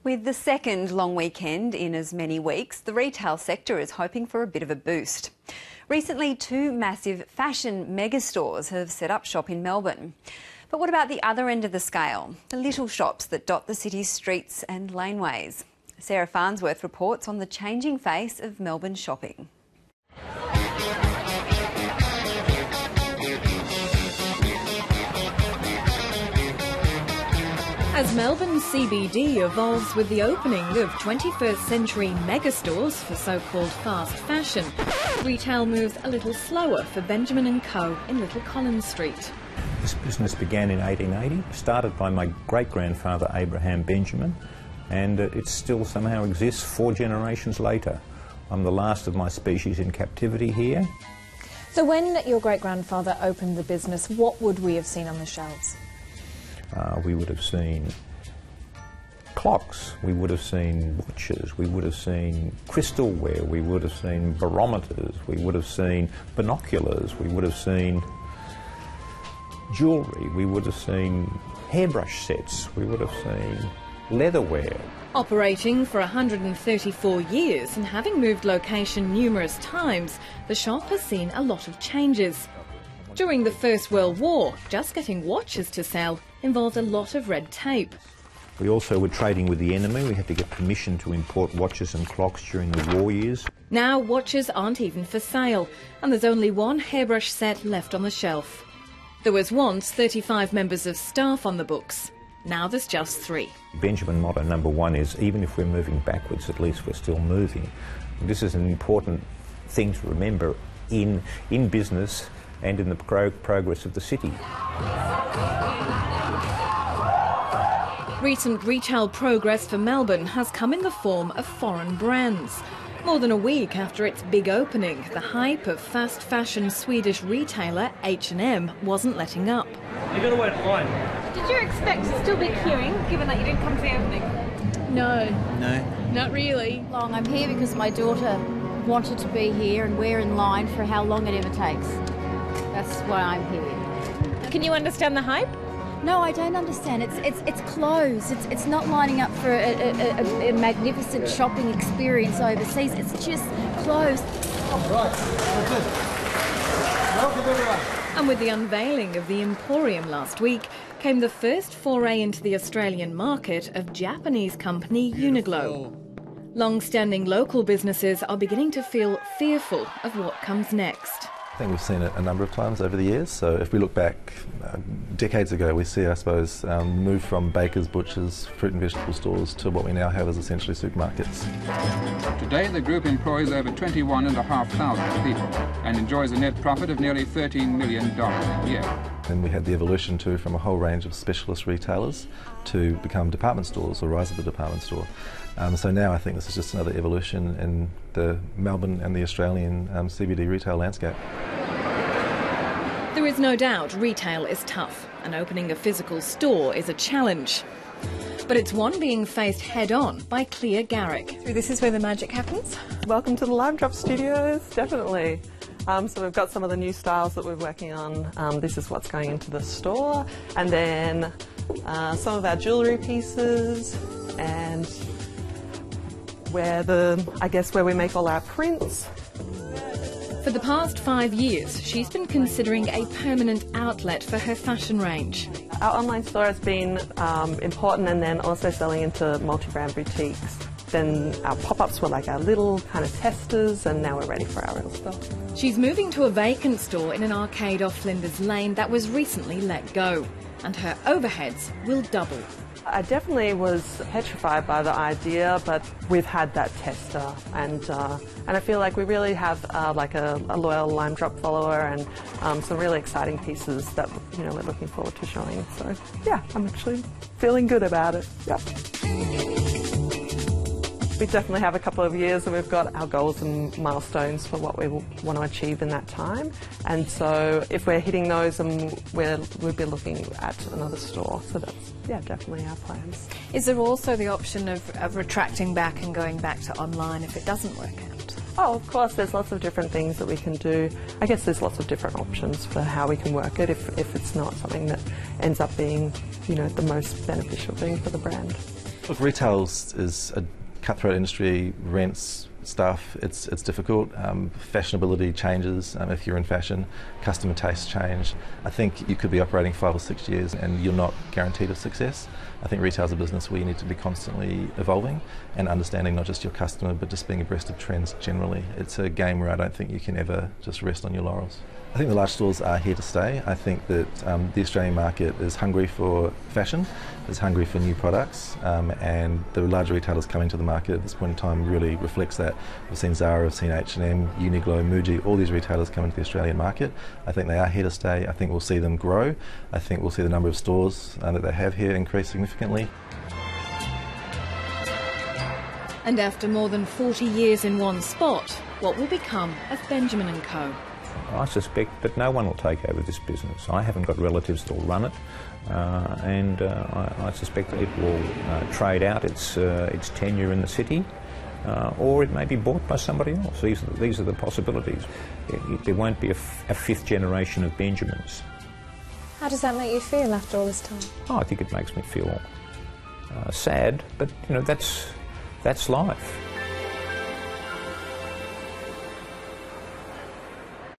With the second long weekend in as many weeks, the retail sector is hoping for a bit of a boost. Recently, two massive fashion megastores have set up shop in Melbourne. But what about the other end of the scale, the little shops that dot the city's streets and laneways? Sarah Farnsworth reports on the changing face of Melbourne shopping. As Melbourne CBD evolves with the opening of 21st century megastores for so-called fast fashion, retail moves a little slower for Benjamin & Co in Little Collins Street. This business began in 1880, started by my great-grandfather Abraham Benjamin, and it still somehow exists 4 generations later. I'm the last of my species in captivity here. So when your great-grandfather opened the business, what would we have seen on the shelves? We would have seen clocks, we would have seen watches, we would have seen crystalware, we would have seen barometers, we would have seen binoculars, we would have seen jewellery, we would have seen hairbrush sets, we would have seen leatherware. Operating for 134 years and having moved location numerous times, the shop has seen a lot of changes. During the First World War, just getting watches to sell involved a lot of red tape. We also were trading with the enemy. We had to get permission to import watches and clocks during the war years. Now watches aren't even for sale, and there's only one hairbrush set left on the shelf. There was once 35 members of staff on the books. Now there's just 3. Benjamin motto number 1 is, even if we're moving backwards, at least we're still moving. This is an important thing to remember in business and in the progress of the city. Recent retail progress for Melbourne has come in the form of foreign brands. More than a week after its big opening, the hype of fast fashion Swedish retailer H&M wasn't letting up. You've got to wait in line. Did you expect to still be queuing, given that you didn't come to the opening? No. No. Not really. I'm here because my daughter wanted to be here and we're in line for how long it ever takes. That's why I'm here. Can you understand the hype? No, I don't understand. It's closed. It's not lining up for a magnificent shopping experience overseas. It's just closed. Right. Welcome everyone. And with the unveiling of the Emporium last week came the first foray into the Australian market of Japanese company Uniqlo. Long-standing local businesses are beginning to feel fearful of what comes next. I think we've seen it a number of times over the years. So if we look back decades ago, we see, I suppose, move from bakers, butchers, fruit and vegetable stores to what we now have as essentially supermarkets. Today the group employs over 21,500 people and enjoys a net profit of nearly $13 million a year. Then we had the evolution too from a whole range of specialist retailers to become department stores, or rise of the department store. So now I think this is just another evolution in the Melbourne and the Australian CBD retail landscape. There is no doubt retail is tough, and opening a physical store is a challenge. But it's one being faced head-on by Clea Garrick. This is where the magic happens. Welcome to the Lime Drop Studios, definitely. So we've got some of the new styles that we're working on. This is what's going into the store, and then some of our jewellery pieces, and where we make all our prints. For the past 5 years, she's been considering a permanent outlet for her fashion range. Our online store has been important, and then also selling into multi-brand boutiques. Then our pop-ups were like our little kind of testers, and now we're ready for our real stuff. She's moving to a vacant store in an arcade off Flinders Lane that was recently let go, and her overheads will double. I definitely was petrified by the idea, but we've had that tester, and I feel like we really have like a loyal Lime Drop follower, and some really exciting pieces that we're looking forward to showing. So yeah, I'm actually feeling good about it. Yeah. We definitely have a couple of years, and we've got our goals and milestones for what we want to achieve in that time. And so if we're hitting those, we'll be looking at another store. So that's, yeah, definitely our plans. Is there also the option of retracting back and going back to online if it doesn't work out? Oh, of course, there's lots of different things that we can do. I guess there's lots of different options for how we can work it if it's not something that ends up being, the most beneficial thing for the brand. Look, retail is a cutthroat industry, rents, stuff, it's difficult. Fashionability changes if you're in fashion, customer tastes change. I think you could be operating 5 or 6 years and you're not guaranteed of success. I think retail is a business where you need to be constantly evolving and understanding not just your customer but just being abreast of trends generally. It's a game where I don't think you can ever just rest on your laurels. I think the large stores are here to stay. I think that the Australian market is hungry for fashion, is hungry for new products, and the large retailers coming to the market at this point in time really reflects that. We've seen Zara, we've seen H&M, Uniqlo, Muji, all these retailers come into the Australian market. I think they are here to stay. I think we'll see them grow. I think we'll see the number of stores that they have here increase significantly. And after more than 40 years in one spot, what will become of Benjamin & Co? I suspect that no one will take over this business. I haven't got relatives that will run it, and I suspect that it will trade out its tenure in the city, or it may be bought by somebody else. These are the possibilities. There won't be a fifth generation of Benjamins. How does that make you feel after all this time? Oh, I think it makes me feel sad, but you know that's life.